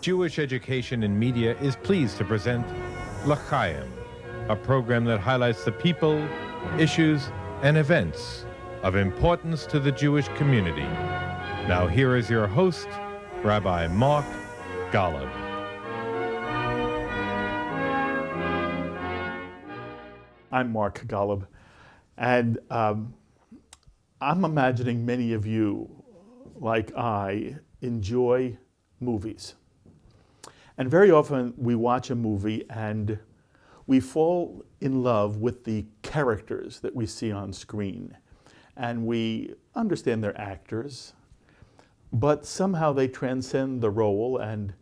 Jewish Education in Media is pleased to present L'Chaim, a program that highlights the people, issues, and events of importance to the Jewish community. Now here is your host, Rabbi Mark Golub. I'm Mark Golub, and I'm imagining many of you, like I, enjoy movies. And very often we watch a movie and we fall in love with the characters that we see on screen. And we understand they're actors, but somehow they transcend the role and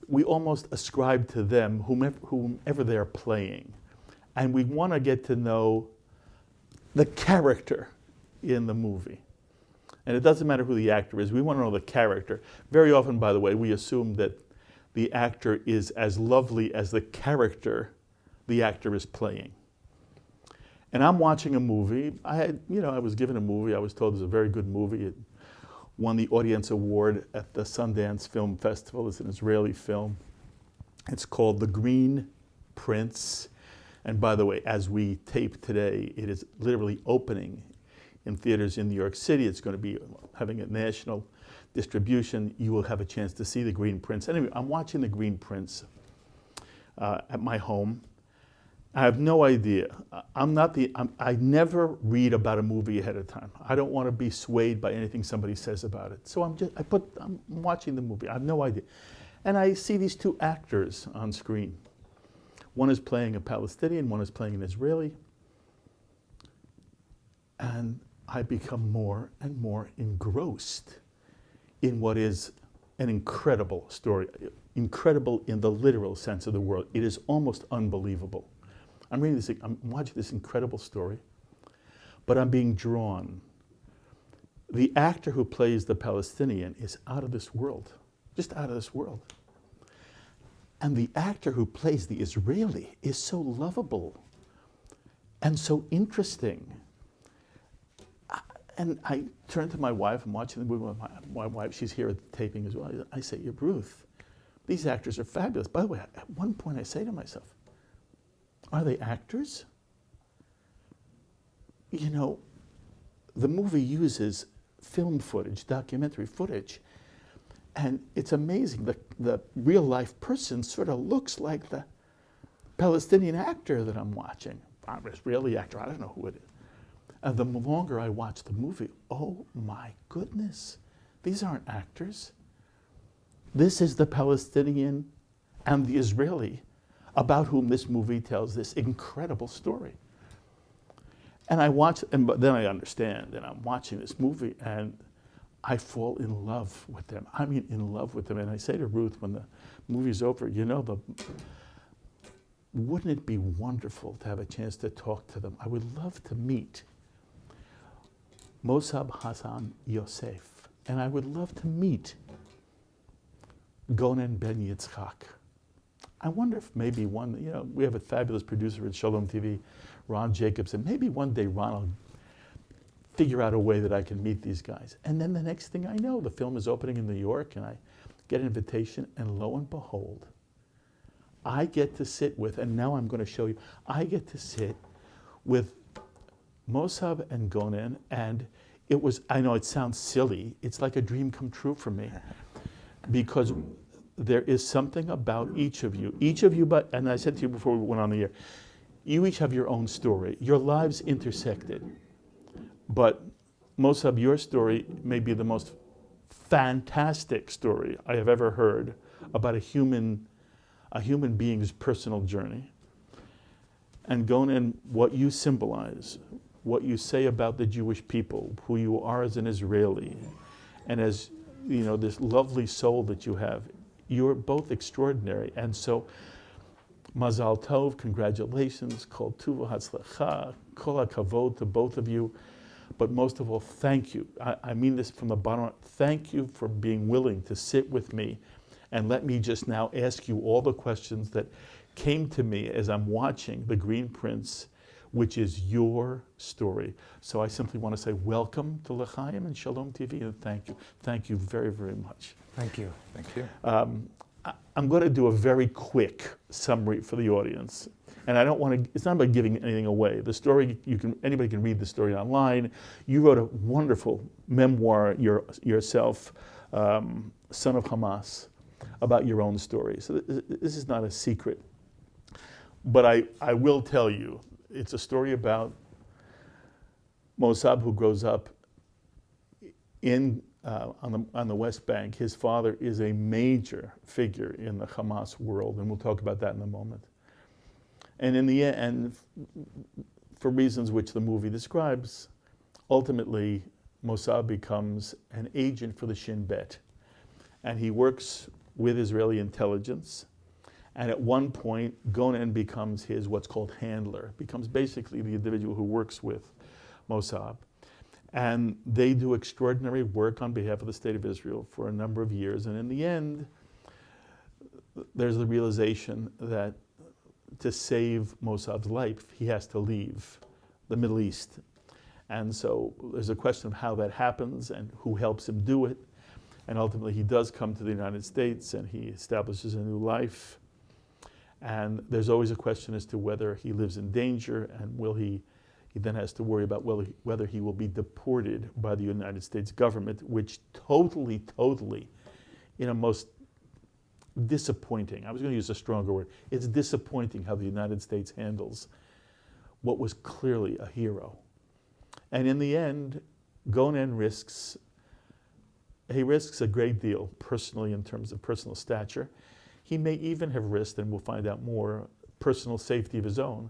we almost ascribe to them whomever they're playing. And we want to get to know the character in the movie. And it doesn't matter who the actor is, we want to know the character. Very often, by the way, we assume that the actor is as lovely as the character the actor is playing. And I'm watching a movie. I was given a movie. I was told it was a very good movie. It won the Audience Award at the Sundance Film Festival. It's an Israeli film. It's called The Green Prince. And by the way, as we tape today, it is literally opening in theaters in New York City. It's going to be having a national distribution. You will have a chance to see The Green Prince. Anyway, I'm watching The Green Prince at my home. I have no idea. I never read about a movie ahead of time. I don't want to be swayed by anything somebody says about it. So I'm watching the movie. I have no idea. And I see these two actors on screen. One is playing a Palestinian, one is playing an Israeli. And I become more and more engrossed in what is an incredible story. Incredible in the literal sense of the word. It is almost unbelievable. I'm watching this incredible story, but I'm being drawn. The actor who plays the Palestinian is out of this world, just out of this world. And the actor who plays the Israeli is so lovable and so interesting. And I turn to my wife, I'm watching the movie with my wife, she's here at the taping as well. I say, Ruth, these actors are fabulous. By the way, at one point I say to myself, are they actors? You know, the movie uses film footage, documentary footage, and it's amazing. The real life person sort of looks like the Palestinian actor that I'm watching. I'm an Israeli actor, I don't know who it is. And the longer I watch the movie, oh my goodness, these aren't actors. This is the Palestinian and the Israeli about whom this movie tells this incredible story. And I watch, but then I understand, and I'm watching this movie and I fall in love with them. I mean, in love with them. And I say to Ruth when the movie's over, wouldn't it be wonderful to have a chance to talk to them? I would love to meet Mossab Hassan Yousef, and I would love to meet Gonen Ben Ytizkah. I wonder if maybe we have a fabulous producer at Shalom TV, Ron Jacobson. Maybe one day Ron will figure out a way that I can meet these guys. And then the next thing I know, the film is opening in New York and I get an invitation, and lo and behold, I get to sit with, and now I'm going to show you, I get to sit with Mosab and Gonen, and I know it sounds silly, it's like a dream come true for me, because there is something about each of you, and I said to you before we went on the air, you each have your own story. Your lives intersected. But Mossab, your story may be the most fantastic story I have ever heard about a human being's personal journey. And Gonen, what you symbolize, what you say about the Jewish people, who you are as an Israeli, and as this lovely soul that you have, you're both extraordinary. And so, Mazal Tov, congratulations, Kol Tuva Hatzlacha, Kol HaKavod to both of you. But most of all, thank you. I mean this from the bottom. Thank you for being willing to sit with me, and let me just now ask you all the questions that came to me as I'm watching The Green Prince, which is your story. So I simply want to say welcome to L'Chaim and Shalom TV, and thank you. Thank you very, very much. Thank you. Thank you. I'm going to do a very quick summary for the audience. And I don't want to, it's not about giving anything away. The story, anybody can read the story online. You wrote a wonderful memoir yourself, Son of Hamas, about your own story. So this is not a secret. But I will tell you, it's a story about Mossab, who grows up on the West Bank. His father is a major figure in the Hamas world, and we'll talk about that in a moment. And in the end, for reasons which the movie describes, ultimately Mossab becomes an agent for the Shin Bet. And he works with Israeli intelligence. And at one point, Gonen becomes his what's called handler, becomes basically the individual who works with Mossab. And they do extraordinary work on behalf of the state of Israel for a number of years. And in the end, there's the realization that to save Mossab's life, he has to leave the Middle East. And so there's a question of how that happens and who helps him do it. And ultimately, he does come to the United States and he establishes a new life. And there's always a question as to whether he lives in danger and he then has to worry about whether he will be deported by the United States government, which totally, in a most disappointing, I was going to use a stronger word, it's disappointing how the United States handles what was clearly a hero. And in the end, Gonen risks a great deal personally in terms of personal stature. He may even have risked, and we'll find out more, personal safety of his own.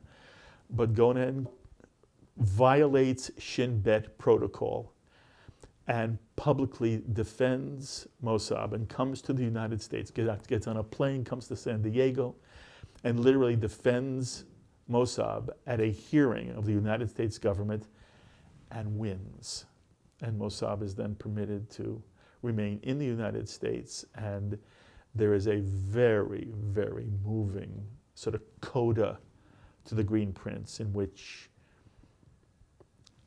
But Gonen violates Shin Bet protocol and publicly defends Mossab and comes to the United States, gets on a plane, comes to San Diego, and literally defends Mossab at a hearing of the United States government and wins. And Mossab is then permitted to remain in the United States, and there is a very, very moving sort of coda to The Green Prince in which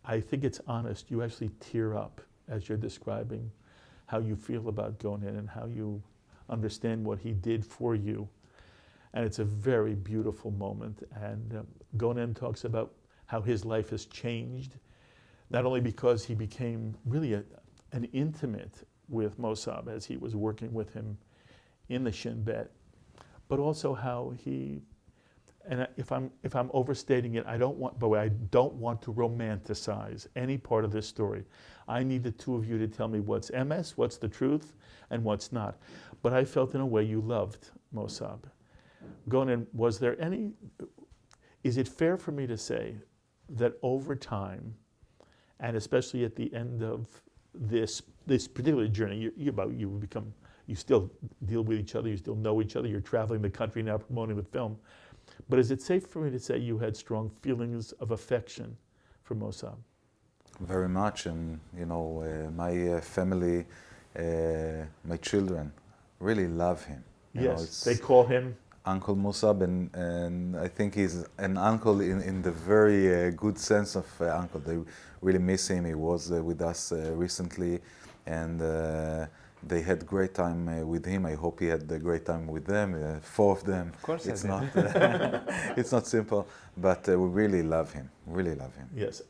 I think it's honest. You actually tear up as you're describing how you feel about Gonen and how you understand what he did for you. And it's a very beautiful moment. And Gonen talks about how his life has changed, not only because he became really an intimate with Mossab as he was working with him in the Shin Bet, but also how he, and if I'm overstating it, I don't want to romanticize any part of this story. I need the two of you to tell me what's MS, what's the truth, and what's not. But I felt in a way you loved Mossab. Gonen, is it fair for me to say that over time, and especially at the end of this particular journey, you still deal with each other, you still know each other, you're traveling the country now promoting the film. But is it safe for me to say you had strong feelings of affection for Mossab? Very much, and my family, my children, really love him. Yes, they call him Uncle Mosab, and I think he's an uncle in the very good sense of uncle. They really miss him. He was with us recently, and they had great time with him. I hope he had a great time with them, 4 of them. Of course it's not it's not simple, but we really love him, really love him. Yes,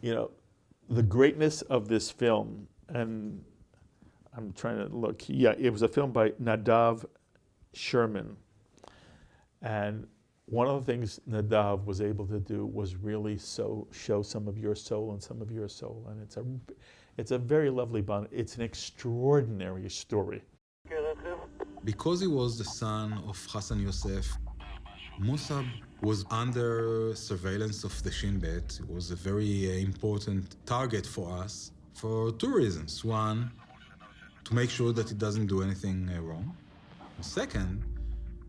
the greatness of this film, and I'm trying to look, it was a film by Nadav Sherman. And one of the things Nadav was able to do was really show some of your soul and some of your soul. And it's a very lovely bond. It's an extraordinary story. Because he was the son of Hassan Yousef, Mossab was under surveillance of the Shin Bet. It was a very important target for us for 2 reasons. One, to make sure that he doesn't do anything wrong. Second,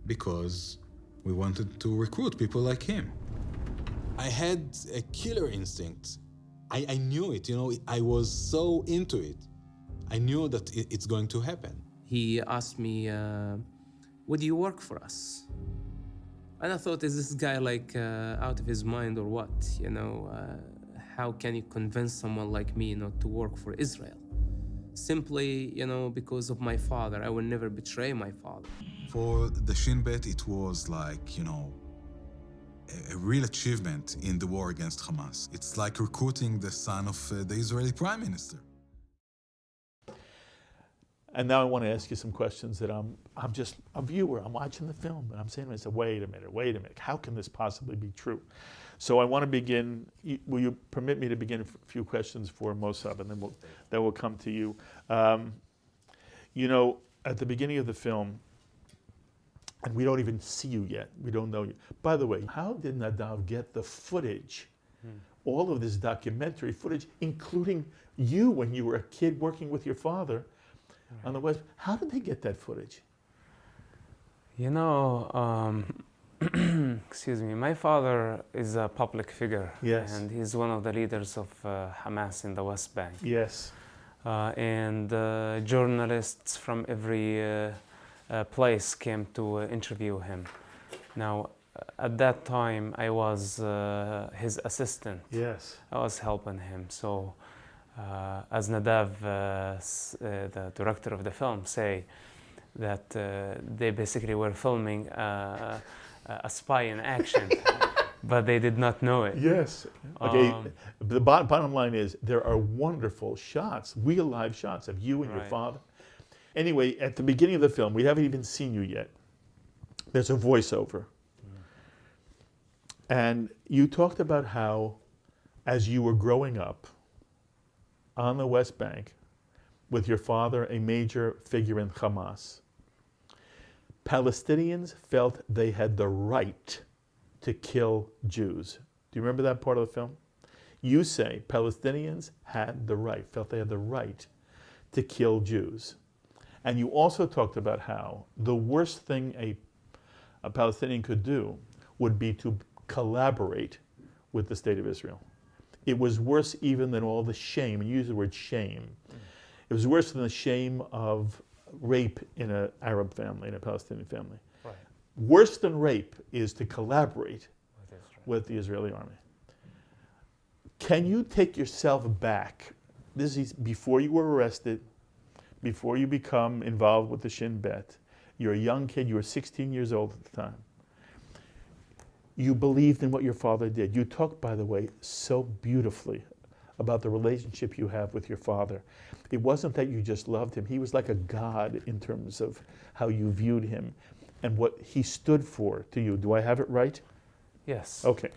because we wanted to recruit people like him. I had a killer instinct. I knew it, I was so into it. I knew that it's going to happen. He asked me, would you work for us? And I thought, is this guy out of his mind or what? How can you convince someone like me not to work for Israel? Simply, because of my father. I will never betray my father. For the Shin Bet, it was like, a real achievement in the war against Hamas. It's like recruiting the son of the Israeli prime minister. And now I want to ask you some questions that I'm just a viewer. I'm watching the film and I'm saying to myself, wait a minute. How can this possibly be true? So I want to begin. Will you permit me to begin a few questions for Mossab, and then we'll come to you. At the beginning of the film, and we don't even see you yet. We don't know you. By the way, how did Nadav get the footage, all of this documentary footage, including you when you were a kid working with your father on the West? How did they get that footage? Excuse me, my father is a public figure. Yes. And he's one of the leaders of Hamas in the West Bank. Yes. And journalists from every place came to interview him. Now, at that time, I was his assistant. Yes. I was helping him. So, as Nadav, the director of the film, say that they basically were filming a spy in action, but they did not know it. Yes. Okay. The bottom line is there are wonderful shots, real live shots of you and your father. Anyway, at the beginning of the film, we haven't even seen you yet. There's a voiceover. And you talked about how, as you were growing up on the West Bank with your father, a major figure in Hamas, Palestinians felt they had the right to kill Jews. Do you remember that part of the film? You say Palestinians felt they had the right to kill Jews. And you also talked about how the worst thing a Palestinian could do would be to collaborate with the State of Israel. It was worse even than all the shame, and you use the word shame. It was worse than the shame of rape in an Arab family, in a Palestinian family. Right. Worse than rape is to collaborate with the Israeli army. Can you take yourself back? This is before you were arrested, before you become involved with the Shin Bet. You're a young kid, you were 16 years old at the time. You believed in what your father did. You talked, by the way, so beautifully about the relationship you have with your father. It wasn't that you just loved him. He was like a god in terms of how you viewed him and what he stood for to you. Do I have it right? Yes. Okay.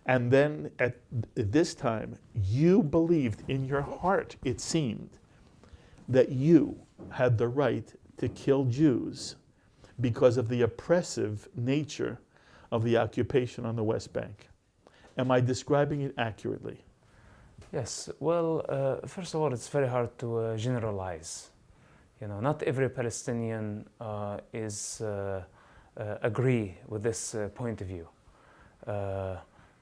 And then at this time, you believed in your heart, it seemed, that you had the right to kill Jews because of the oppressive nature of the occupation on the West Bank. Am I describing it accurately? Yes. Well, first of all, it's very hard to generalize. Not every Palestinian agree with this point of view.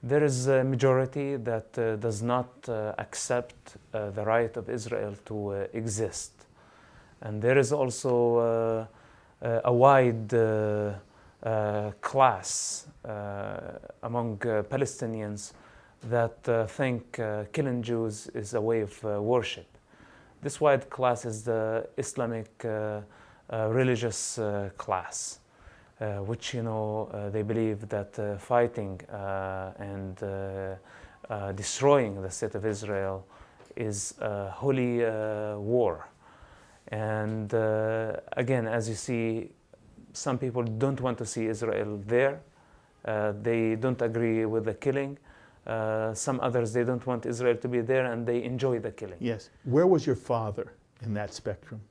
There is a majority that does not accept the right of Israel to exist. And there is also a wide class among Palestinians that think killing Jews is a way of worship. This wide class is the Islamic religious class. Which they believe that fighting and destroying the state of Israel is a holy war. And again, as you see, some people don't want to see Israel there. They don't agree with the killing. Some others, they don't want Israel to be there, and they enjoy the killing. Yes. Where was your father in that spectrum?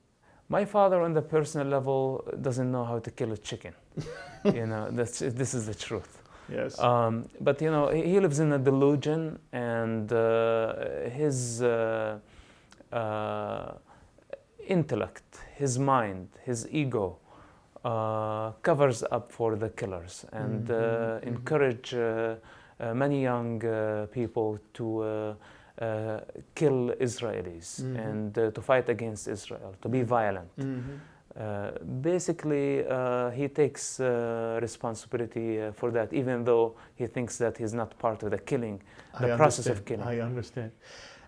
My father, on the personal level, doesn't know how to kill a chicken. This is the truth. Yes. But he lives in a delusion, and his intellect, his mind, his ego covers up for the killers and encourage many young people to kill Israelis and to fight against Israel, to be violent. Basically, he takes responsibility for that, even though he thinks that he's not part of the killing, the process of killing. I understand.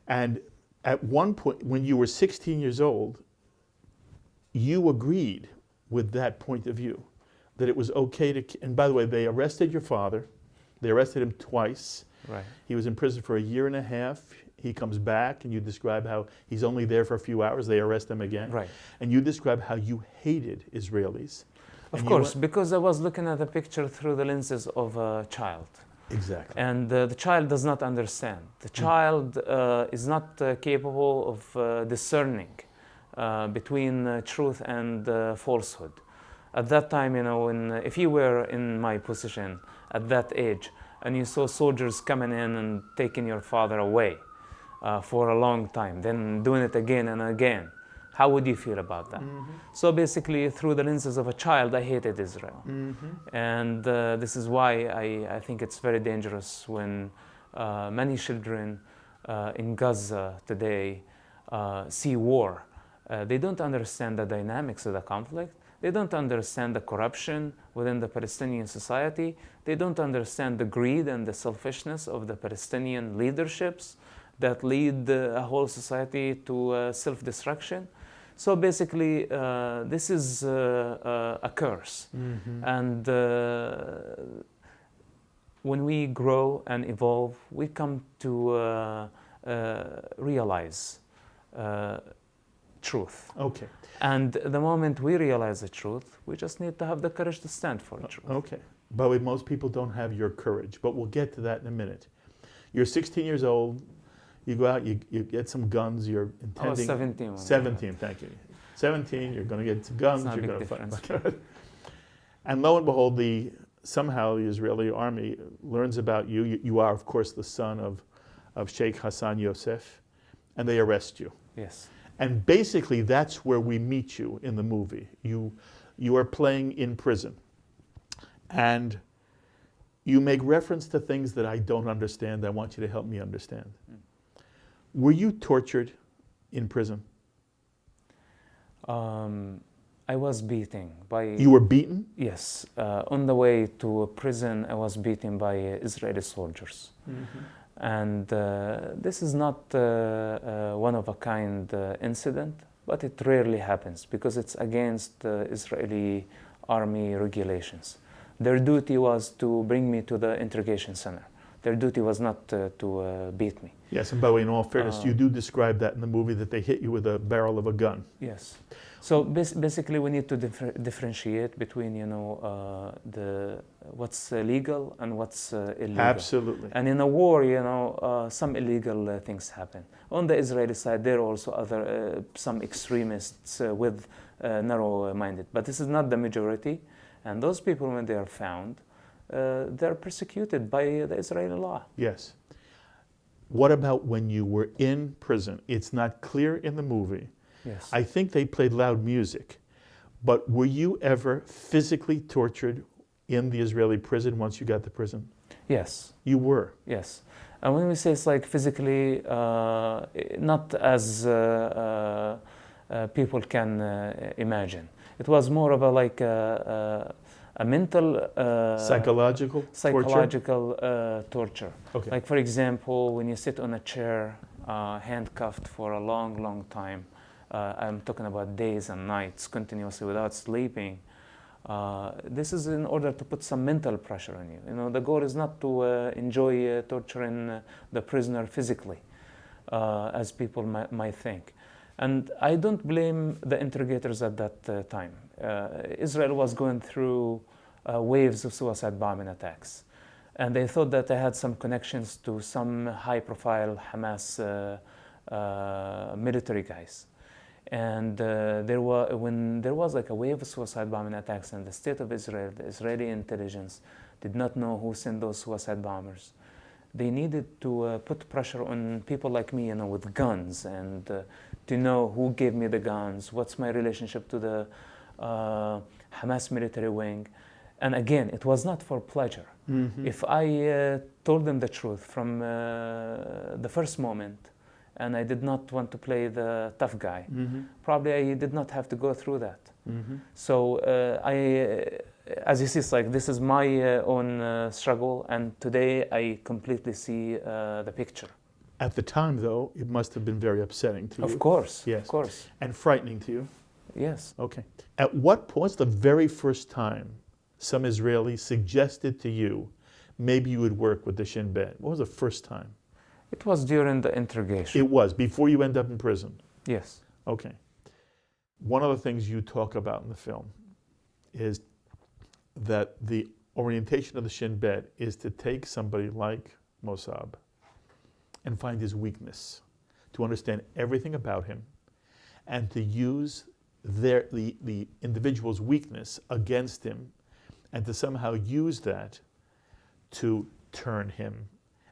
And at one point, when you were 16 years old, you agreed with that point of view. that it was okay to, and by the way, they arrested your father. They arrested him twice. Right. He was in prison for a year and a half. He comes back, and you describe how he's only there for a few hours. They arrest him again. Right. And you describe how you hated Israelis. Of And course, because I was looking at the picture through the lenses of a child. Exactly. And the child does not understand. The child is not capable of discerning between truth and falsehood. At that time, if you were in my position at that age and you saw soldiers coming in and taking your father away for a long time, then doing it again and again, how would you feel about that? So basically, through the lenses of a child, I hated Israel. And this is why I think it's very dangerous when many children in Gaza today see war. They don't understand the dynamics of the conflict. They don't understand the corruption within the Palestinian society. They don't understand the greed and the selfishness of the Palestinian leaderships that lead a whole society to self-destruction. So basically, this is a curse. And when we grow and evolve, we come to realize truth. Okay. And the moment we realize the truth, we just need to have the courage to stand for the truth. Okay. But most people don't have your courage, but we'll get to that in a minute. You're 16 years old. You go out, you get some guns, you're intending... I was 17. When 17, thank you. 17, you're going to get some guns. It's not a you're big going to difference. And lo and behold, somehow the Israeli army learns about you. You are, of course, the son of Sheikh Hassan Yousef, and they arrest you. Yes. And basically, that's where we meet you in the movie. You are playing in prison. And you make reference to things that I don't understand. I want you to help me understand. Were you tortured in prison? I was beaten by... You were beaten? Yes. On the way to prison, I was beaten by Israeli soldiers. And this is not one-of-a-kind incident, but it rarely happens because it's against Israeli army regulations. Their duty was to bring me to the interrogation center. Their duty was not to beat me. Yes, and by the way, in all fairness, you do describe that in the movie, that they hit you with a barrel of a gun. Yes. So basically, we need to differentiate between, what's legal and what's illegal. Absolutely. And in a war, some illegal things happen. On the Israeli side, there are also some extremists with narrow-minded. But this is not the majority. And those people, when they are found, they're persecuted by the Israeli law. Yes. What about when you were in prison? It's not clear in the movie. Yes. I think they played loud music. But were you ever physically tortured in the Israeli prison once you got to prison? Yes. You were? Yes. And when we say it's like physically, not as people can imagine. It was more of a mental... psychological torture. Okay. Like, for example, when you sit on a chair, handcuffed for a long, long time, I'm talking about days and nights continuously without sleeping. This is in order to put some mental pressure on you. The goal is not to enjoy torturing the prisoner physically, as people might think. And I don't blame the interrogators at that time. Israel was going through waves of suicide bombing attacks. And they thought that they had some connections to some high-profile Hamas military guys. And when there was like a wave of suicide bombing attacks in the state of Israel, the Israeli intelligence did not know who sent those suicide bombers. They needed to put pressure on people like me, with guns, and to know who gave me the guns, what's my relationship to the Hamas military wing. And again, it was not for pleasure. If I told them the truth from the first moment, and I did not want to play the tough guy, probably I did not have to go through that. So as you see, it's like this is my own struggle, and today I completely see the picture. At the time, though, it must have been very upsetting to you. Of course, Yes. of course. And frightening to you. Yes. Okay. At what point, what's the very first time some Israeli suggested to you maybe you would work with the Shin Bet? What was the first time? It was during the interrogation. It was, before you end up in prison. Yes. Okay. One of the things you talk about in the film is that the orientation of the Shin Bet is to take somebody like Mossab and find his weakness, to understand everything about him, and to use the individual's weakness against him, and to somehow use that to turn him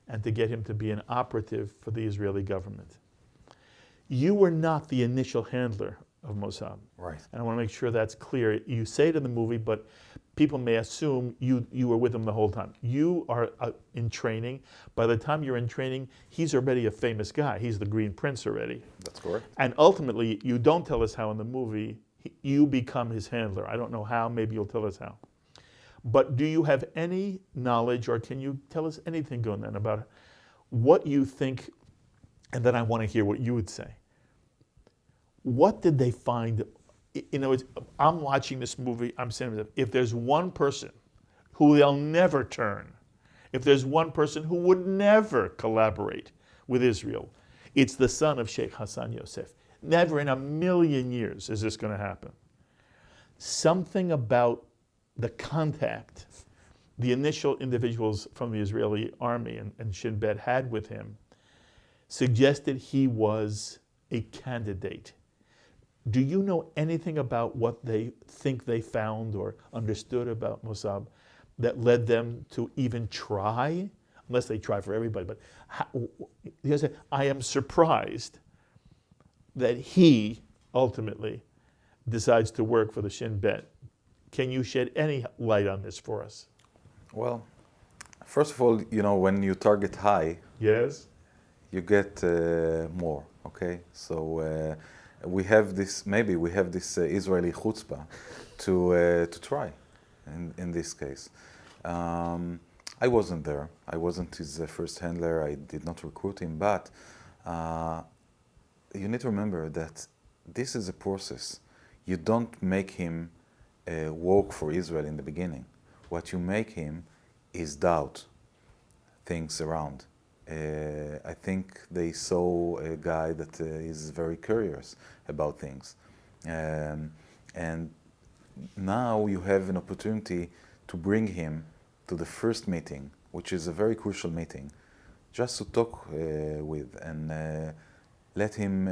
and to get him to be an operative for the Israeli government. You were not the initial handler of Mossab. Right. And I want to make sure that's clear. You say it in the movie, but people may assume you were with him the whole time. You are in training. By the time you're in training, he's already a famous guy. He's the Green Prince already. That's correct. And ultimately, you don't tell us how in the movie you become his handler. I don't know how. Maybe you'll tell us how. But do you have any knowledge, or can you tell us anything, Gonen, about what you think, and then I want to hear what you would say. What did they find? You know, I'm watching this movie, I'm saying, if there's one person who they'll never turn, if there's one person who would never collaborate with Israel, it's the son of Sheikh Hassan Yousef. Never in a million years is this going to happen. Something about the contact the initial individuals from the Israeli army and Shin Bet had with him suggested he was a candidate. Do you know anything about what they think they found or understood about Mossab that led them to even try? Unless they try for everybody, but I am surprised that he ultimately decides to work for the Shin Bet. Can you shed any light on this for us? Well, first of all, you know, when you target high, yes, you get more. Okay, so we have this. Maybe we have this Israeli chutzpah to try. In this case, I wasn't there. I wasn't his first handler. I did not recruit him. But you need to remember that this is a process. You don't make him work for Israel in the beginning. What you make him is doubt things around. I think they saw a guy that is very curious about things. And now you have an opportunity to bring him to the first meeting, which is a very crucial meeting, just to talk with and let him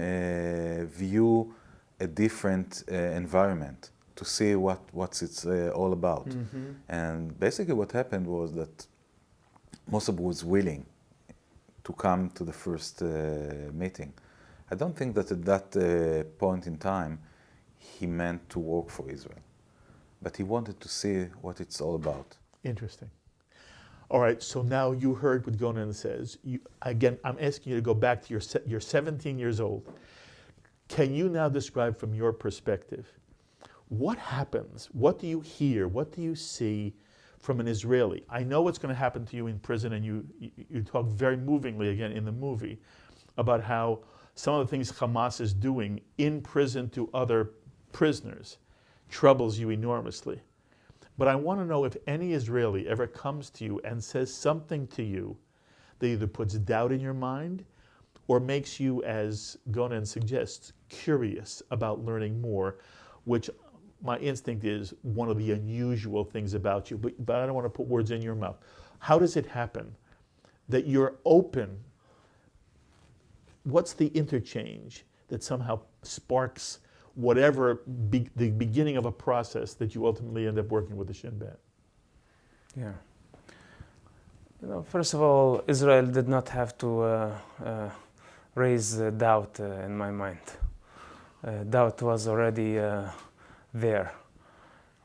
view a different environment to see what's it's all about. Mm-hmm. And basically what happened was that Mossab was willing to come to the first meeting. I don't think that at that point in time he meant to work for Israel, but he wanted to see what it's all about. Interesting. All right, so now you heard what Gonen says. Again, I'm asking you to go back to you're 17 years old. Can you now describe from your perspective what happens? What do you hear? What do you see from an Israeli? I know what's going to happen to you in prison, and you talk very movingly again in the movie about how some of the things Hamas is doing in prison to other prisoners troubles you enormously. But I want to know if any Israeli ever comes to you and says something to you that either puts doubt in your mind or makes you, as Gonen suggests, curious about learning more, which my instinct is one of the unusual things about you, but I don't want to put words in your mouth. How does it happen that you're open? What's the interchange that somehow sparks whatever the beginning of a process that you ultimately end up working with the Shin Bet? Yeah. You know, first of all, Israel did not have to raise doubt in my mind. Doubt was already there.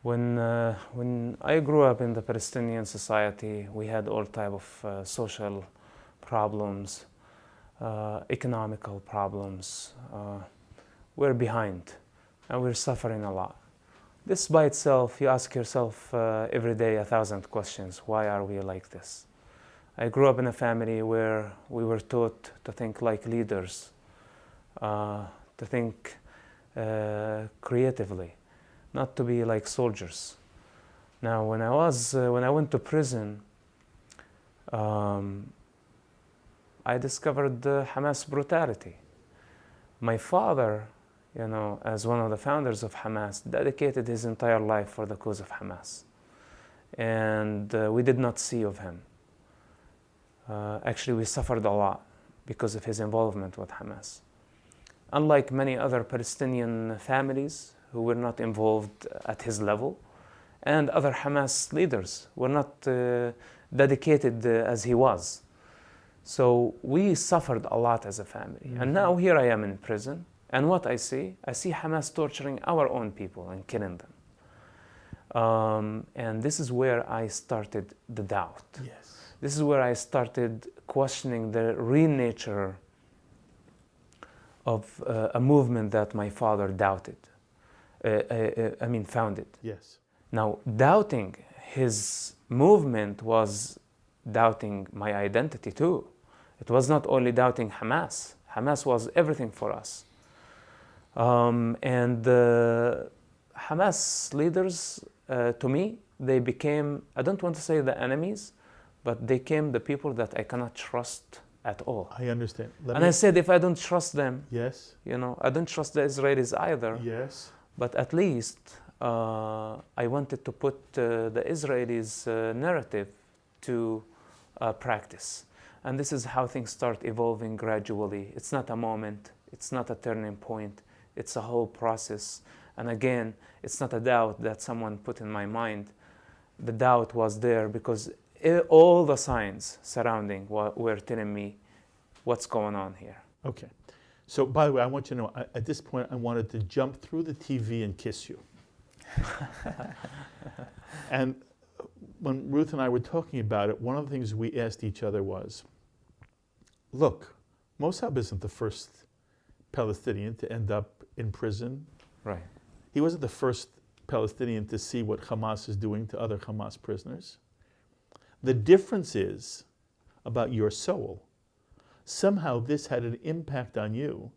When I grew up in the Palestinian society, we had all type of social problems, economical problems. We're behind and we're suffering a lot. This by itself, you ask yourself every day 1,000 questions. Why are we like this? I grew up in a family where we were taught to think like leaders, to think creatively, not to be like soldiers. Now, when I went to prison, I discovered the Hamas brutality. My father, as one of the founders of Hamas, dedicated his entire life for the cause of Hamas. And we did not see of him. Actually, we suffered a lot because of his involvement with Hamas. Unlike many other Palestinian families who were not involved at his level, and other Hamas leaders were not dedicated as he was. So we suffered a lot as a family. Mm-hmm. And now here I am in prison, and what I see Hamas torturing our own people and killing them. And this is where I started the doubt. Yes. This is where I started questioning the real nature of a movement that my father founded. Yes. Now, doubting his movement was doubting my identity too. It was not only doubting Hamas. Hamas was everything for us. And the Hamas leaders, to me, they became, I don't want to say the enemies, but they became the people that I cannot trust at all. I understand. I said, if I don't trust them, yes, I don't trust the Israelis either. Yes. But at least I wanted to put the Israelis' narrative to practice. And this is how things start evolving gradually. It's not a moment. It's not a turning point. It's a whole process. And again, it's not a doubt that someone put in my mind. The doubt was there because all the signs surrounding were telling me what's going on here. Okay. So, by the way, I want you to know, at this point, I wanted to jump through the TV and kiss you. And when Ruth and I were talking about it, one of the things we asked each other was, look, Mossab isn't the first Palestinian to end up in prison. Right. He wasn't the first Palestinian to see what Hamas is doing to other Hamas prisoners. The difference is about your soul. Somehow this had an impact on you,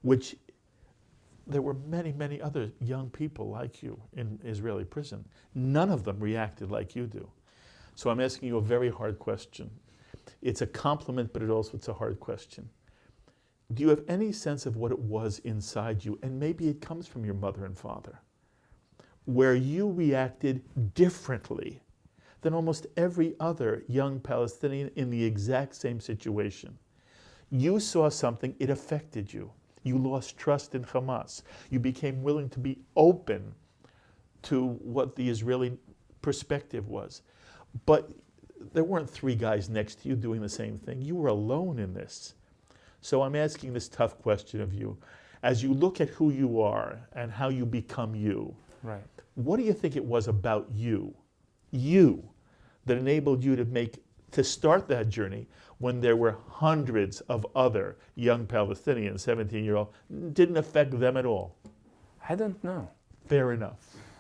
which there were many, many other young people like you in Israeli prison. None of them reacted like you do. So I'm asking you a very hard question. It's a compliment, but it's a hard question. Do you have any sense of what it was inside you? And maybe it comes from your mother and father, where you reacted differently than almost every other young Palestinian in the exact same situation. You saw something, it affected you. You lost trust in Hamas. You became willing to be open to what the Israeli perspective was. But there weren't three guys next to you doing the same thing. You were alone in this. So I'm asking this tough question of you. As you look at who you are and how you become you, right. What do you think it was about you, that enabled you to start that journey when there were hundreds of other young Palestinians, 17-year-old, didn't affect them at all? I don't know. Fair enough.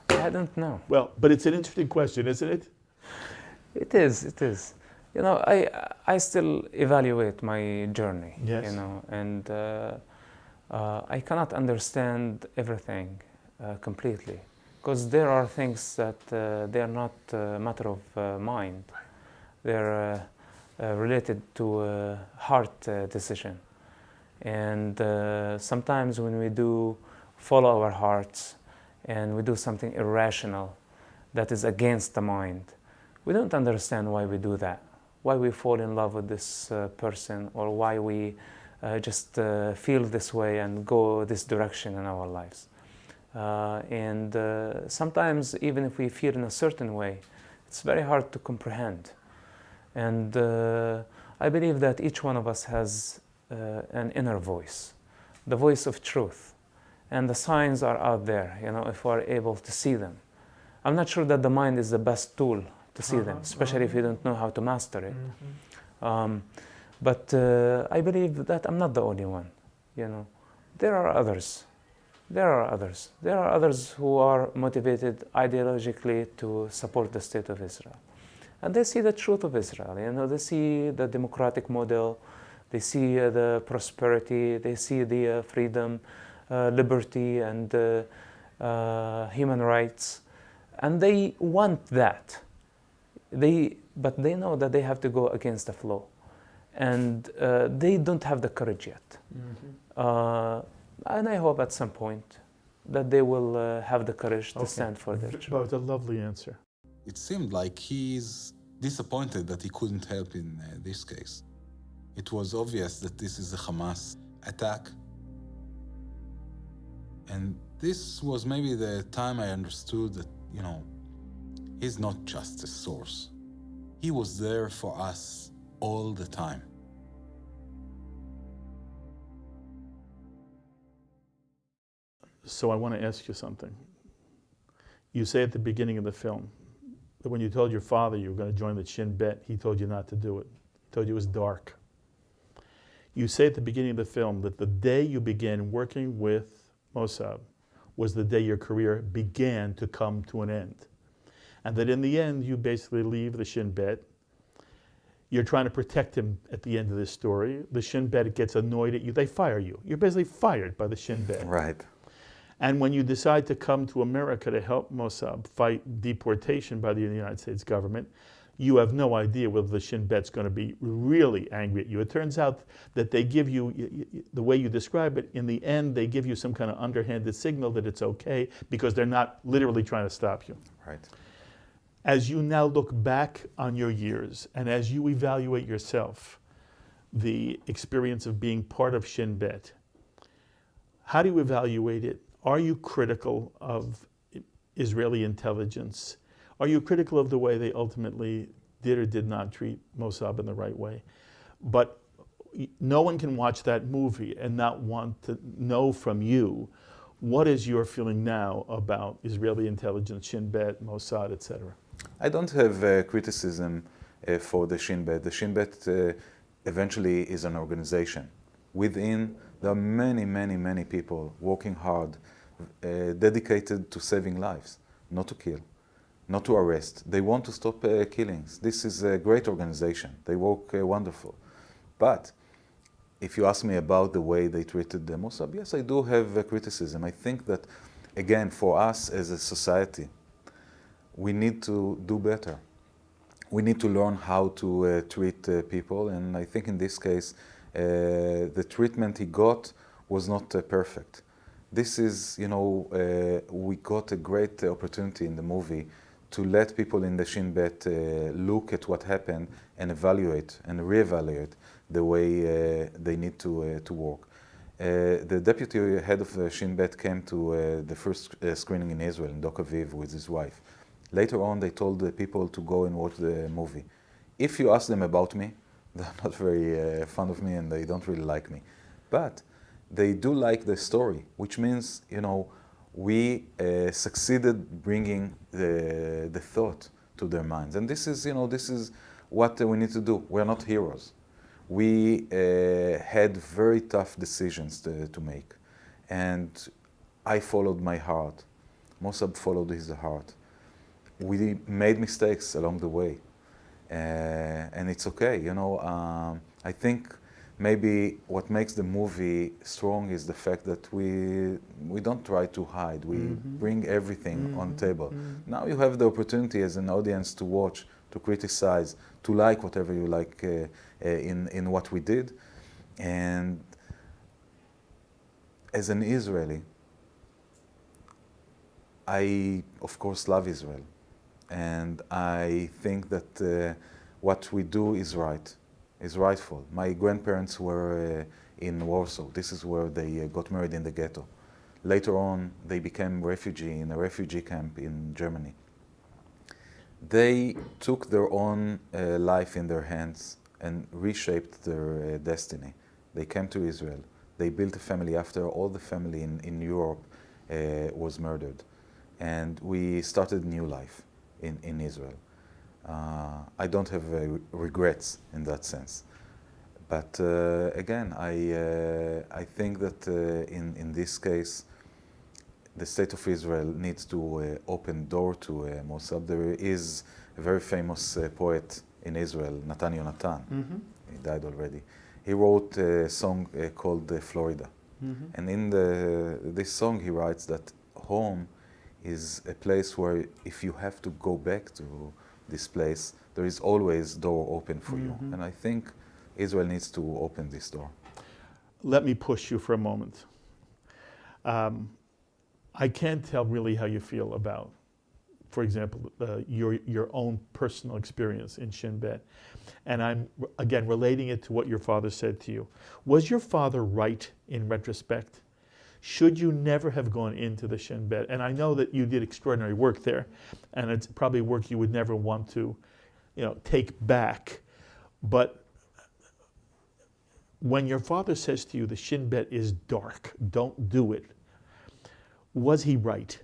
I don't know. Well, but it's an interesting question, isn't it? It is. I still evaluate my journey, yes. And I cannot understand everything completely, because there are things that they are not a matter of mind. They're related to a heart decision. And sometimes when we do follow our hearts and we do something irrational that is against the mind, we don't understand why we do that, why we fall in love with this person, or why we just feel this way and go this direction in our lives. And sometimes even if we feel in a certain way, it's very hard to comprehend. And I believe that each one of us has an inner voice, the voice of truth. And the signs are out there, if we're able to see them. I'm not sure that the mind is the best tool to see them, especially if you don't know how to master it. Mm-hmm. But I believe that I'm not the only one. There are others. There are others who are motivated ideologically to support the state of Israel. And they see the truth of Israel. They see the democratic model. They see the prosperity. They see the freedom, liberty, and human rights. And they want that. But they know that they have to go against the flow. And they don't have the courage yet. And I hope at some point that they will have the courage to stand for their truth. That was a lovely answer. It seemed like he's disappointed that he couldn't help in this case. It was obvious that this is a Hamas attack. And this was maybe the time I understood that, he's not just a source. He was there for us all the time. So I want to ask you something. You say at the beginning of the film that when you told your father you were going to join the Shin Bet, he told you not to do it. He told you it was dark. You say at the beginning of the film that the day you began working with Mossab was the day your career began to come to an end. And that in the end, you basically leave the Shin Bet. You're trying to protect him at the end of this story. The Shin Bet gets annoyed at you. They fire you. You're basically fired by the Shin Bet. Right. And when you decide to come to America to help Mossab fight deportation by the United States government, you have no idea whether the Shin Bet's going to be really angry at you. It turns out that they give you, the way you describe it, in the end, they give you some kind of underhanded signal that it's okay because they're not literally trying to stop you. Right. As you now look back on your years and as you evaluate yourself, the experience of being part of Shin Bet, how do you evaluate it? Are you critical of Israeli intelligence? Are you critical of the way they ultimately did or did not treat Mossab in the right way? But no one can watch that movie and not want to know from you what is your feeling now about Israeli intelligence, Shin Bet, Mossad, etc. I don't have criticism for the Shin Bet. The Shin Bet eventually is an organization. Within, there are many, many, many people working hard, dedicated to saving lives, not to kill, not to arrest. They want to stop killings. This is a great organization. They work wonderful. But if you ask me about the way they treated the Mossab, yes, I do have criticism. I think that, again, for us as a society, we need to do better. We need to learn how to treat people, and I think in this case, the treatment he got was not perfect. This is, we got a great opportunity in the movie to let people in the Shin Bet look at what happened and evaluate and reevaluate the way they need to work. The deputy head of the Shin Bet came to the first screening in Israel, in Dok Aviv, with his wife. Later on, they told the people to go and watch the movie. If you ask them about me, they're not very fond of me and they don't really like me. But they do like the story, which means, we succeeded bringing the thought to their minds. And this is what we need to do. We're not heroes. We had very tough decisions to make. And I followed my heart. Mossab followed his heart. We made mistakes along the way. And it's okay, I think maybe what makes the movie strong is the fact that we don't try to hide. We bring everything on the table. Now you have the opportunity as an audience to watch, to criticize, to like whatever you like in what we did. And as an Israeli, I, of course, love Israel. And I think that what we do is right, is rightful. My grandparents were in Warsaw. This is where they got married in the ghetto. Later on, they became refugee in a refugee camp in Germany. They took their own life in their hands and reshaped their destiny. They came to Israel. They built a family after all the family in Europe was murdered. And we started a new life in Israel. I don't have regrets in that sense. But again, I think that in this case, the state of Israel needs to open door to Mossab. There is a very famous poet in Israel, Natan Yonatan. He died already. He wrote a song called Florida. And in this song he writes that home is a place where if you have to go back to this place, there is always door open for you. And I think Israel needs to open this door. Let me push you for a moment. I can't tell really how you feel about, for example, your own personal experience in Shin Bet. And I'm, again, relating it to what your father said to you. Was your father right in retrospect? Should you never have gone into the Shin Bet? And I know that you did extraordinary work there, and it's probably work you would never want to, take back. But when your father says to you, the Shin Bet is dark, don't do it, was he right?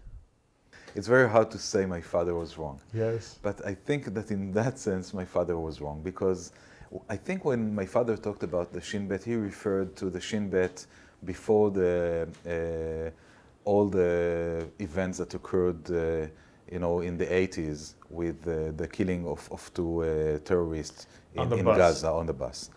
It's very hard to say my father was wrong. Yes. But I think that in that sense, my father was wrong, because I think when my father talked about the Shin Bet, he referred to the Shin Bet before all the events that occurred, in the 80s with the killing of two terrorists in Gaza on the bus.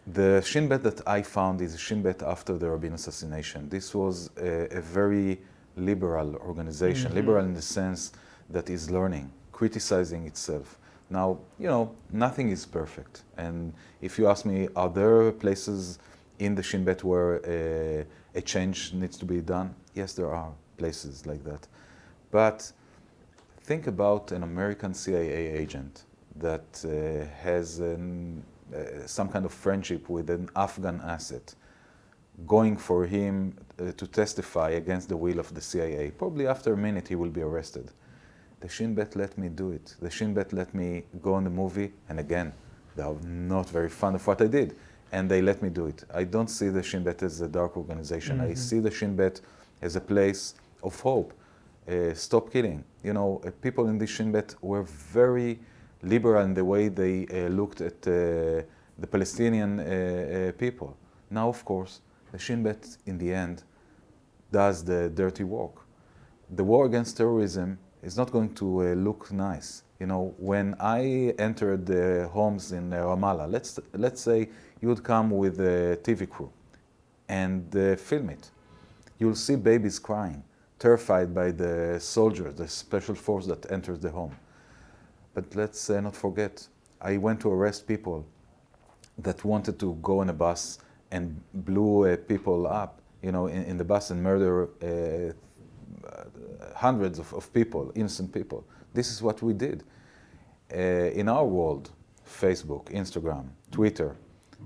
The Shin Bet that I found is a Shin Bet after the Rabin assassination. This was a very liberal organization, liberal in the sense that is learning, criticizing itself. Now, nothing is perfect. And if you ask me, are there places in the Shin Bet where a change needs to be done? Yes, there are places like that. But think about an American CIA agent that has some kind of friendship with an Afghan asset, going for him to testify against the will of the CIA. Probably after a minute he will be arrested. The Shin Bet let me do it. The Shin Bet let me go on the movie, and again, they are not very fond of what I did, and they let me do it. I don't see the Shin Bet as a dark organization. I see the Shin Bet as a place of hope. Stop killing. People in the Shin Bet were very liberal in the way they looked at the Palestinian people. Now, of course, the Shin Bet, in the end, does the dirty work. The war against terrorism is not going to look nice. When I entered the homes in Ramallah, let's say you would come with a TV crew and film it. You'll see babies crying, terrified by the soldiers, the special force that enters the home. But let's not forget, I went to arrest people that wanted to go on a bus and blew people up, in the bus and murder hundreds of people, innocent people. This is what we did. In our world, Facebook, Instagram, Twitter,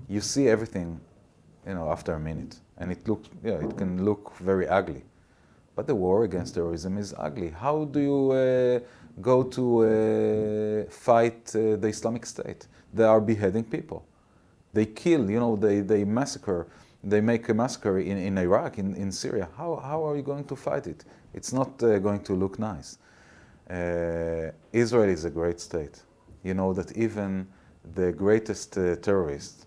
you see everything, after a minute, and it can look very ugly. But the war against terrorism is ugly. How do you go to fight the Islamic State? They are beheading people. They kill, they massacre. They make a massacre in Iraq, in Syria. How are you going to fight it? It's not going to look nice. Israel is a great state. You know that even the greatest terrorists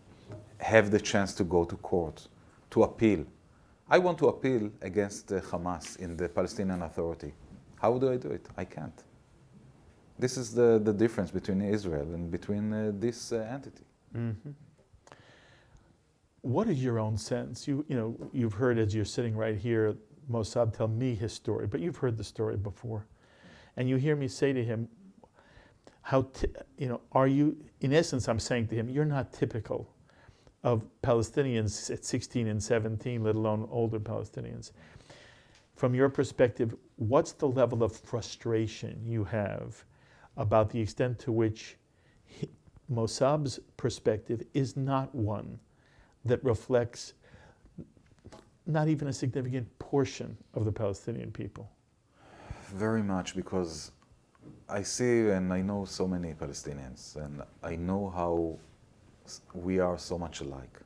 have the chance to go to court, to appeal. I want to appeal against Hamas in the Palestinian Authority. How do I do it? I can't. This is the difference between Israel and between this entity. Mm-hmm. What is your own sense? You've heard, as you're sitting right here, Mossab tell me his story, but you've heard the story before. And you hear me say to him, are you, in essence, I'm saying to him, you're not typical of Palestinians at 16 and 17, let alone older Palestinians. From your perspective, what's the level of frustration you have about the extent to which Mossab's perspective is not one that reflects not even a significant portion of the Palestinian people? Very much, because I see and I know so many Palestinians, and I know how we are so much alike.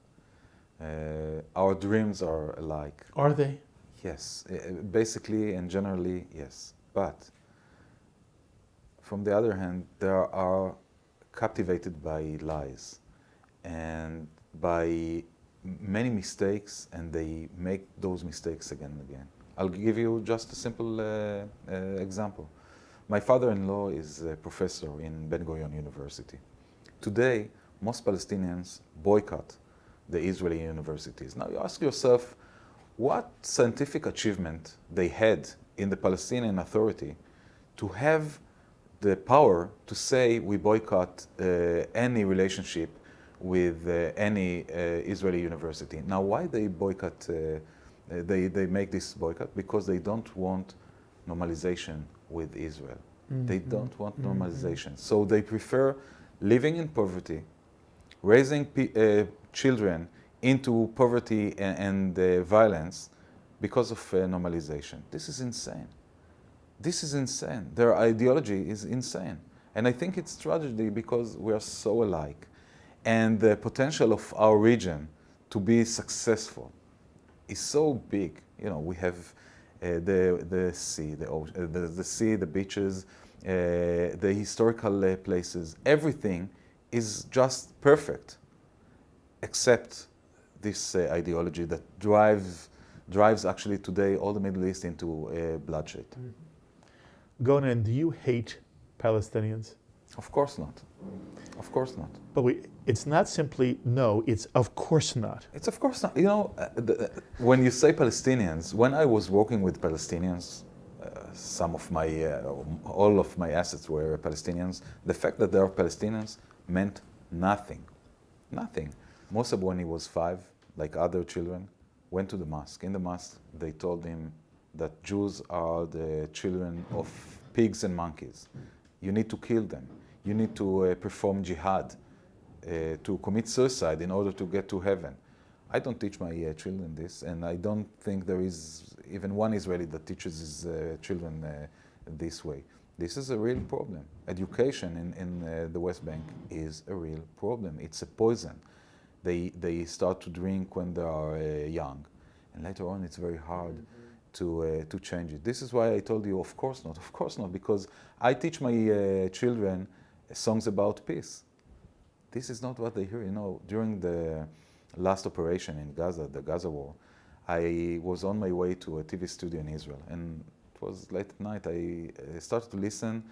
Our dreams are alike. Are they? Yes, basically and generally, yes. But from the other hand, they are captivated by lies and by many mistakes, and they make those mistakes again and again. I'll give you just a simple example. My father-in-law is a professor in Ben Gurion University. Today, most Palestinians boycott the Israeli universities. Now you ask yourself, what scientific achievement they had in the Palestinian Authority to have the power to say we boycott any relationship with any Israeli university. Now, why they boycott, they make this boycott? Because they don't want normalization with Israel. They don't want normalization. So they prefer living in poverty, raising children into poverty and violence because of normalization. This is insane. This is insane. Their ideology is insane. And I think it's tragedy because we are so alike. And the potential of our region to be successful is so big. You know, we have the sea, the sea, the beaches, the historical places. Everything is just perfect, except this ideology that drives actually today all the Middle East into bloodshed. Gonen, do you hate Palestinians? Of course not. Of course not. But it's not simply no, it's of course not. It's of course not. You know, when you say Palestinians, when I was working with Palestinians, some of my, all of my assets were Palestinians. The fact that they are Palestinians meant nothing. Nothing. Mossab, when he was 5, like other children, went to the mosque. In the mosque, they told him that Jews are the children of pigs and monkeys. You need to kill them. You need to perform jihad, to commit suicide in order to get to heaven. I don't teach my children this, and I don't think there is even one Israeli that teaches his children this way. This is a real problem. Education in the West Bank is a real problem. It's a poison. They start to drink when they are young, and later on it's very hard to change it. This is why I told you, of course not, because I teach my children songs about peace. This is not what they hear. You know, during the last operation in Gaza, the Gaza war, I was on my way to a TV studio in Israel, and it was late at night. I started to listen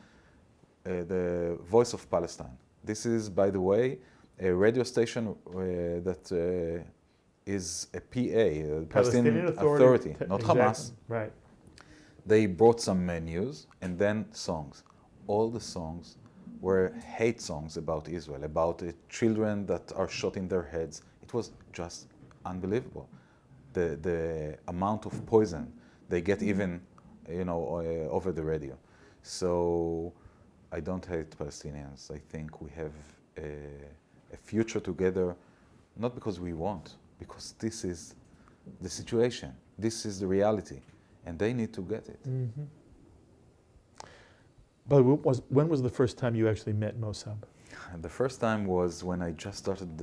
the Voice of Palestine. This is, by the way, a radio station that is a PA, Palestinian Authority, not exactly. Hamas. Right. They brought some news and then songs. All the songs were hate songs about Israel, about children that are shot in their heads. It was just unbelievable. The amount of poison they get even, you know, over the radio. So I don't hate Palestinians. I think we have a future together, not because we want, because this is the situation. This is the reality, and they need to get it. Mm-hmm. But when was the first time you actually met Mossab? The first time was when I just started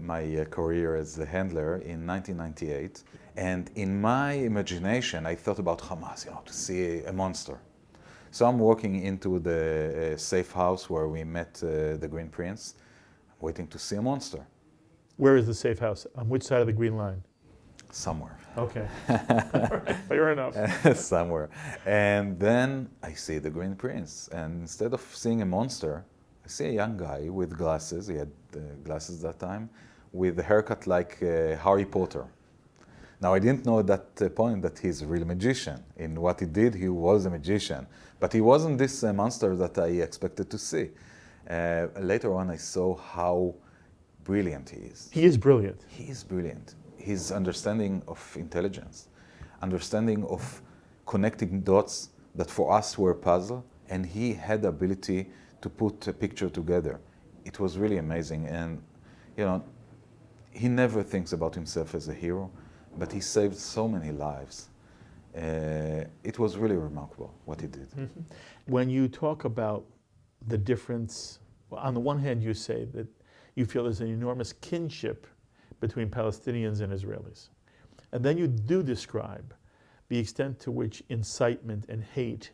my career as a handler in 1998. And in my imagination, I thought about Hamas, you know, to see a monster. So I'm walking into the safe house where we met the Green Prince, waiting to see a monster. Where is the safe house? On which side of the green line? Somewhere. Okay. All right, fair enough. Somewhere. And then I see the Green Prince. And instead of seeing a monster, I see a young guy with glasses. He had glasses that time, with a haircut like Harry Potter. Now, I didn't know at that point that he's a real magician. In what he did, he was a magician. But he wasn't this monster that I expected to see. Later on, I saw how brilliant he is. He is brilliant. He is brilliant. His understanding of intelligence, understanding of connecting dots that for us were a puzzle, and he had the ability to put a picture together. It was really amazing. And, you know, he never thinks about himself as a hero, but he saved so many lives. It was really remarkable what he did. Mm-hmm. When you talk about the difference, well, on the one hand, you say that you feel there's an enormous kinship between Palestinians and Israelis. And then you do describe the extent to which incitement and hate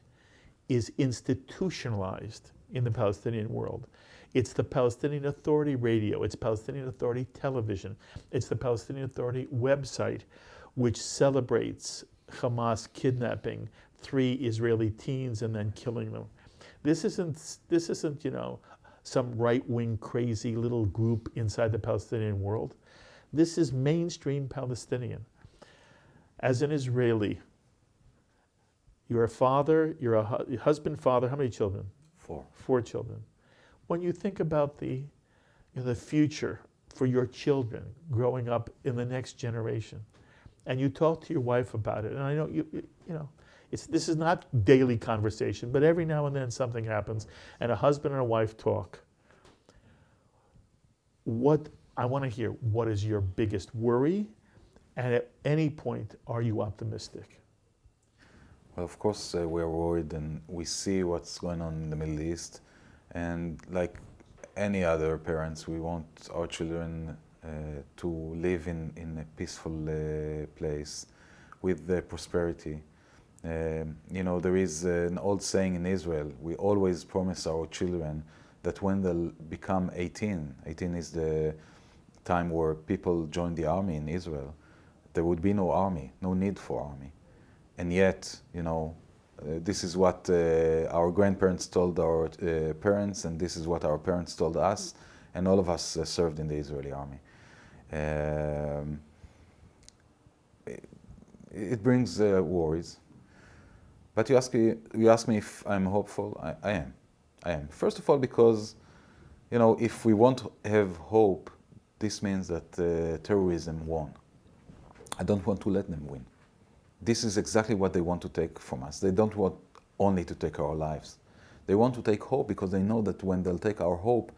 is institutionalized in the Palestinian world. It's the Palestinian Authority radio, it's Palestinian Authority television, it's the Palestinian Authority website, which celebrates Hamas kidnapping 3 Israeli teens and then killing them. This isn't, you know, some right-wing crazy little group inside the Palestinian world. This is mainstream Palestinian. As an Israeli, You're a father, you're a husband, father. How many children? 4. 4 children. When you think about the future for your children growing up in the next generation, and you talk to your wife about it, and I know this is not daily conversation, but every now and then something happens, and a husband and a wife talk. I want to hear, what is your biggest worry, and at any point, are you optimistic? Well, of course, we're worried, and we see what's going on in the Middle East. And like any other parents, we want our children to live in a peaceful place with prosperity. There is an old saying in Israel: we always promise our children that when they'll become 18 is the time where people join the army in Israel, there would be no army, no need for army. And yet, this is what our grandparents told our parents, and this is what our parents told us, and all of us served in the Israeli army. It brings worries. But you ask me if I'm hopeful. I am. First of all, because if we want to have hope, this means that terrorism won. I don't want to let them win. This is exactly what they want to take from us. They don't want only to take our lives. They want to take hope because they know that when they'll take our hope,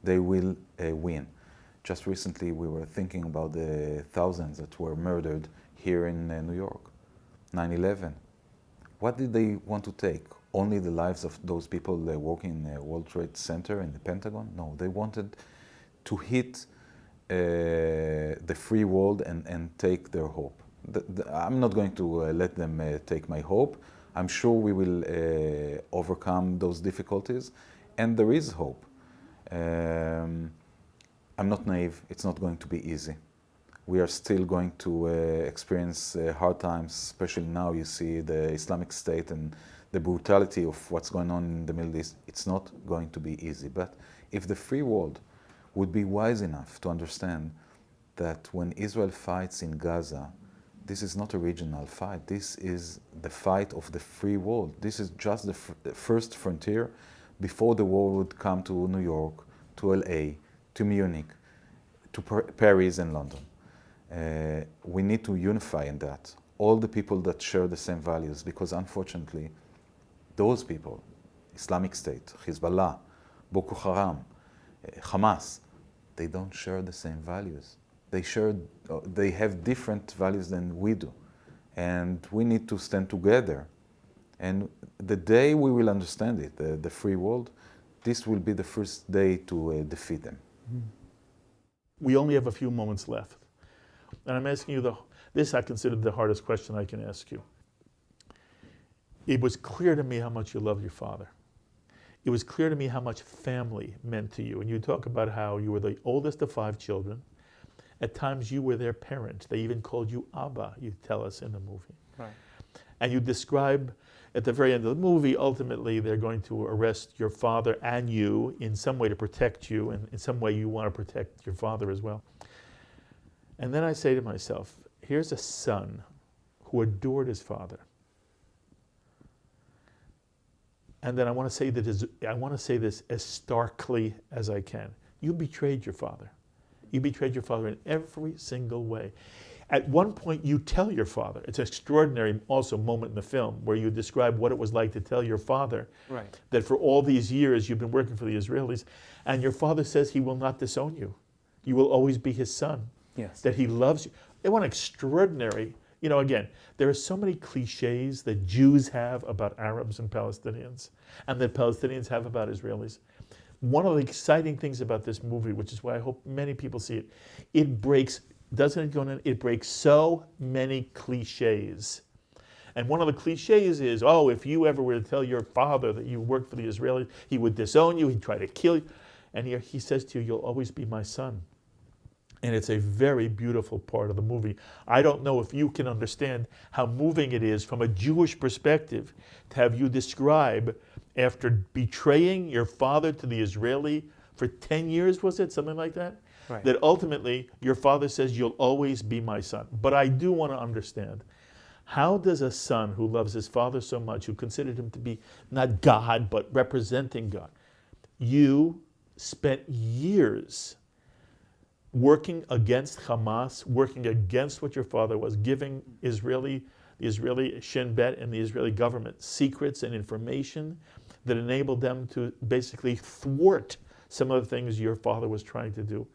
they will win. Just recently, we were thinking about the thousands that were murdered here in New York, 9/11. What did they want to take? Only the lives of those people working in the World Trade Center in the Pentagon? No, they wanted to hit the free world and take their hope. I'm not going to let them take my hope. I'm sure we will overcome those difficulties, and there is hope. I'm not naive. It's not going to be easy. We are still going to experience hard times, especially now you see the Islamic State and the brutality of what's going on in the Middle East. It's not going to be easy. But if the free world would be wise enough to understand that when Israel fights in Gaza, this is not a regional fight. This is the fight of the free world. This is just the first frontier before the war would come to New York, to LA, to Munich, to Paris and London. We need to unify in that. All the people that share the same values, because unfortunately, those people, Islamic State, Hezbollah, Boko Haram, Hamas, they don't share the same values. They have different values than we do. And we need to stand together. And the day we will understand it, the free world, this will be the first day to defeat them. We only have a few moments left. And I'm asking you this I consider the hardest question I can ask you. It was clear to me how much you love your father. It was clear to me how much family meant to you. And you talk about how you were the oldest of 5 children. At times you were their parent. They even called you Abba, you tell us in the movie. Right. And you describe at the very end of the movie, ultimately they're going to arrest your father and you in some way to protect you, and in some way you want to protect your father as well. And then I say to myself, here's a son who adored his father. And then I want to say this as starkly as I can. You betrayed your father. You betrayed your father in every single way. At one point, you tell your father. It's an extraordinary also moment in the film where you describe what it was like to tell your father that for all these years you've been working for the Israelis, and your father says he will not disown you. You will always be his son. Yes. That he loves you. It was extraordinary. Again, there are so many cliches that Jews have about Arabs and Palestinians, and that Palestinians have about Israelis. One of the exciting things about this movie, which is why I hope many people see it, it breaks, doesn't it, Gonen? It breaks so many cliches. And one of the cliches is, if you ever were to tell your father that you worked for the Israelis, he would disown you, he'd try to kill you. And here he says to you, you'll always be my son. And it's a very beautiful part of the movie. I don't know if you can understand how moving it is from a Jewish perspective to have you describe, after betraying your father to the Israeli for 10 years, was it? Something like that? Right. That ultimately your father says, you'll always be my son. But I do want to understand, How does a son who loves his father so much, who considered him to be not God, but representing God, you spent years working against Hamas, working against what your father was, giving the Israeli Shin Bet and the Israeli government secrets and information that enabled them to basically thwart some of the things your father was trying to do.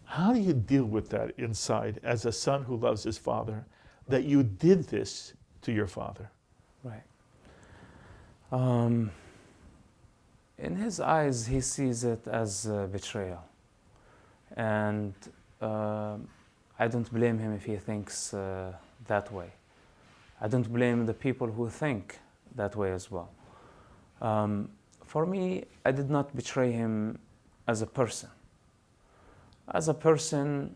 How do you deal with that inside as a son who loves his father, that you did this to your father? Right. In his eyes, he sees it as betrayal. And I don't blame him if he thinks that way. I don't blame the people who think that way as well. For me, I did not betray him as a person. As a person,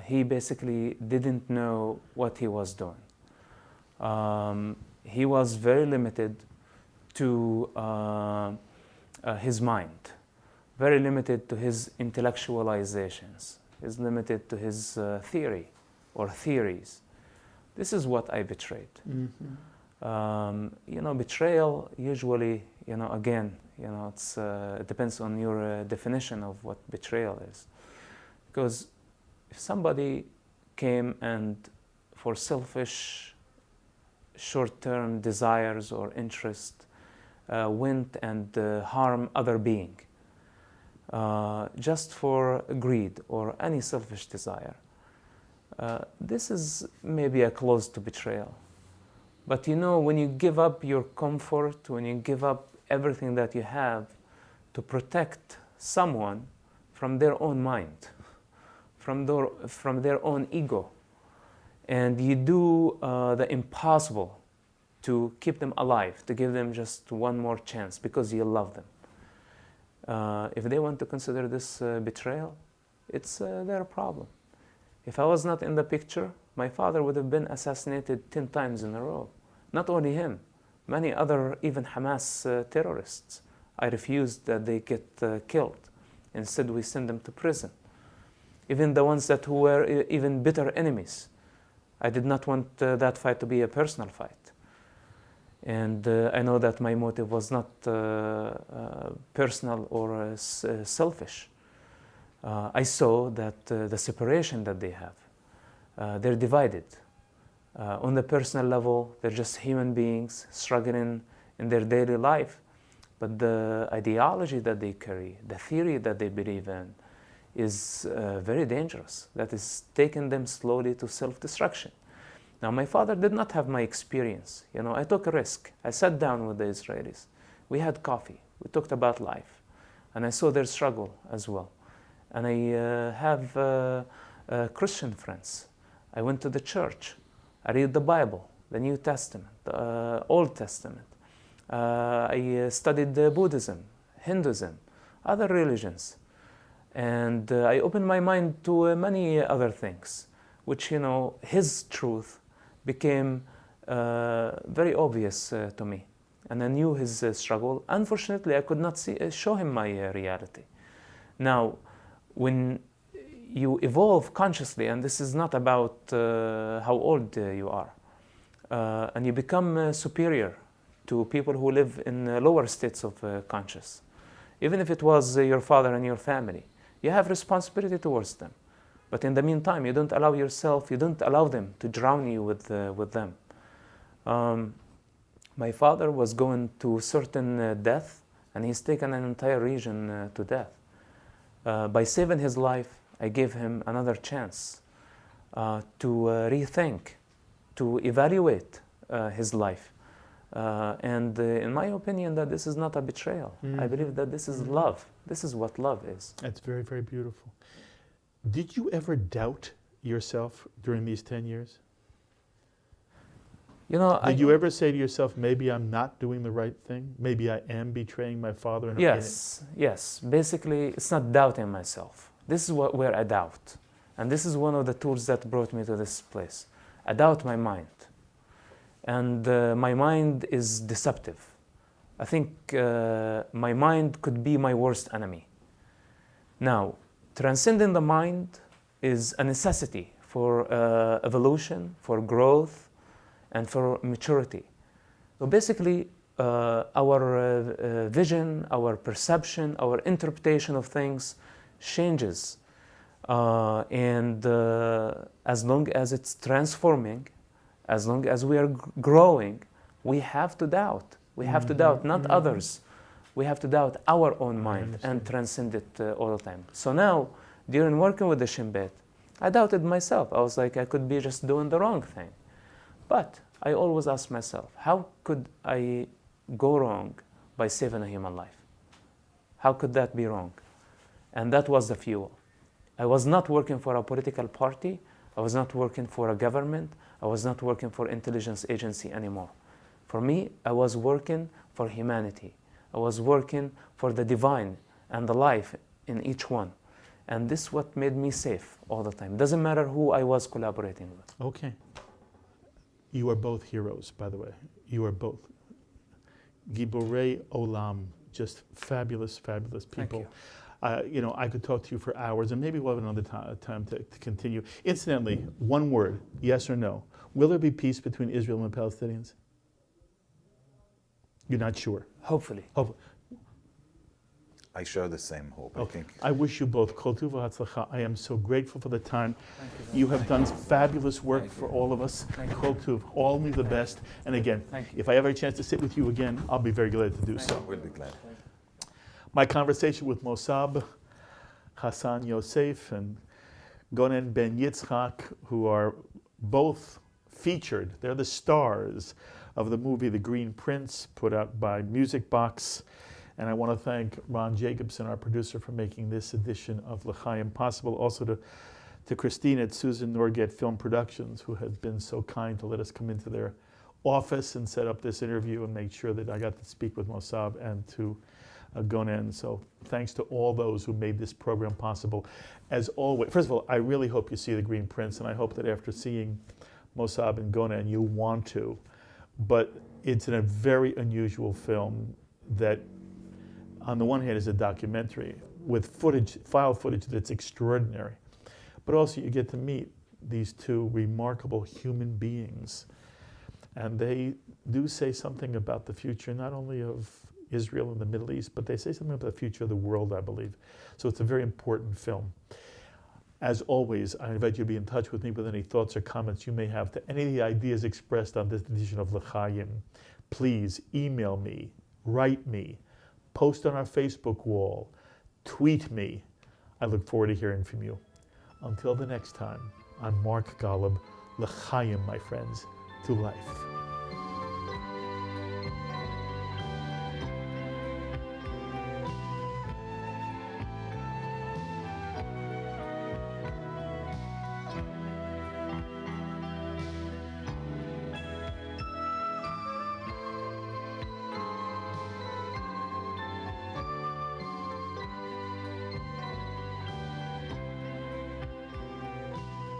he basically didn't know what he was doing. He was very limited to his mind, very limited to his intellectualizations. He's limited to his theory or theories. This is what I betrayed. Mm-hmm. Betrayal usually, again, it depends on your definition of what betrayal is. Because if somebody came and for selfish, short-term desires or interest went and harm other being, just for greed or any selfish desire, this is maybe a close to betrayal. But when you give up your comfort, when you give up everything that you have to protect someone from their own mind, from their own ego, and you do the impossible to keep them alive, to give them just one more chance because you love them. If they want to consider this betrayal, it's their problem. If I was not in the picture, my father would have been assassinated 10 times in a row. Not only him, many other, even Hamas terrorists. I refused that they get killed. Instead, we send them to prison. Even the ones that who were even bitter enemies. I did not want that fight to be a personal fight. And I know that my motive was not personal or selfish. I saw that the separation that they have, they're divided. On the personal level, they're just human beings struggling in their daily life. But the ideology that they carry, the theory that they believe in, is very dangerous. That is taking them slowly to self-destruction. Now, my father did not have my experience. I took a risk. I sat down with the Israelis. We had coffee. We talked about life. And I saw their struggle as well. And I have Christian friends. I went to the church. I read the Bible, the New Testament, the Old Testament. I studied Buddhism, Hinduism, other religions. And I opened my mind to many other things, which, his truth became very obvious to me. And I knew his struggle. Unfortunately, I could not show him my reality. Now, when you evolve consciously, and this is not about how old you are, and you become superior to people who live in lower states of conscious, even if it was your father and your family, you have responsibility towards them. But in the meantime, you don't allow them to drown you with them. My father was going to certain death, and he's taken an entire region to death. By saving his life, I gave him another chance to rethink, to evaluate his life. And in my opinion, that this is not a betrayal. Mm-hmm. I believe that this is love. This is what love is. That's very, very beautiful. Did you ever doubt yourself during these 10 years? Did you ever say to yourself, maybe I'm not doing the right thing? Maybe I am betraying my father? Yes. Basically, it's not doubting myself. This is where I doubt. And this is one of the tools that brought me to this place. I doubt my mind. And my mind is deceptive. I think my mind could be my worst enemy. Now, transcending the mind is a necessity for evolution, for growth, and for maturity. So basically, our vision, our perception, our interpretation of things changes. And as long as it's transforming, as long as we are growing, we have to doubt. We have to doubt not others. We have to doubt our own mind and transcend it all the time. So now, during working with the Shin Bet, I doubted myself. I was like, I could be just doing the wrong thing. But I always ask myself, how could I go wrong by saving a human life? How could that be wrong? And that was the fuel. I was not working for a political party. I was not working for a government. I was not working for intelligence agency anymore. For me, I was working for humanity. I was working for the divine and the life in each one. And this is what made me safe all the time. Doesn't matter who I was collaborating with. Okay. You are both heroes, by the way. You are both. Giborei Olam, just fabulous, fabulous people. Thank you. I could talk to you for hours, and maybe we'll have another time to continue. Incidentally, one word, yes or no. Will there be peace between Israel and the Palestinians? You're not sure? Hopefully. I share the same hope, I think. I wish you both kol tuv v'hatzlacha. I am so grateful for the time. You have done fabulous work for all of us. Kol tuv, all me the best. And again, if I ever have a chance to sit with you again, I'll be very glad to do so. We'll be glad. My conversation with Mossab Hassan Yousef and Gonen Ben Ytizkah, who are both featured. They're the stars of the movie The Green Prince, put out by Music Box. And I want to thank Ron Jacobson, our producer, for making this edition of L'Chaim possible. Also to Christine at Susan Norgate Film Productions, who has been so kind to let us come into their office and set up this interview and make sure that I got to speak with Mosab and to Gonen. So thanks to all those who made this program possible. As always, first of all, I really hope you see The Green Prince, and I hope that after seeing Mosab and Gonen, you want to. But it's a very unusual film that, on the one hand, is a documentary with footage, file footage that's extraordinary. But also you get to meet these two remarkable human beings. And they do say something about the future, not only of Israel and the Middle East, but they say something about the future of the world, I believe. So it's a very important film. As always, I invite you to be in touch with me with any thoughts or comments you may have to any of the ideas expressed on this edition of L'Chaim. Please email me, write me, post on our Facebook wall, tweet me. I look forward to hearing from you. Until the next time, I'm Mark Golub. L'Chaim, my friends, to life.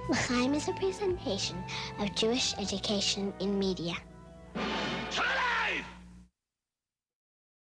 L'Chaim is a presentation of Jewish education in media.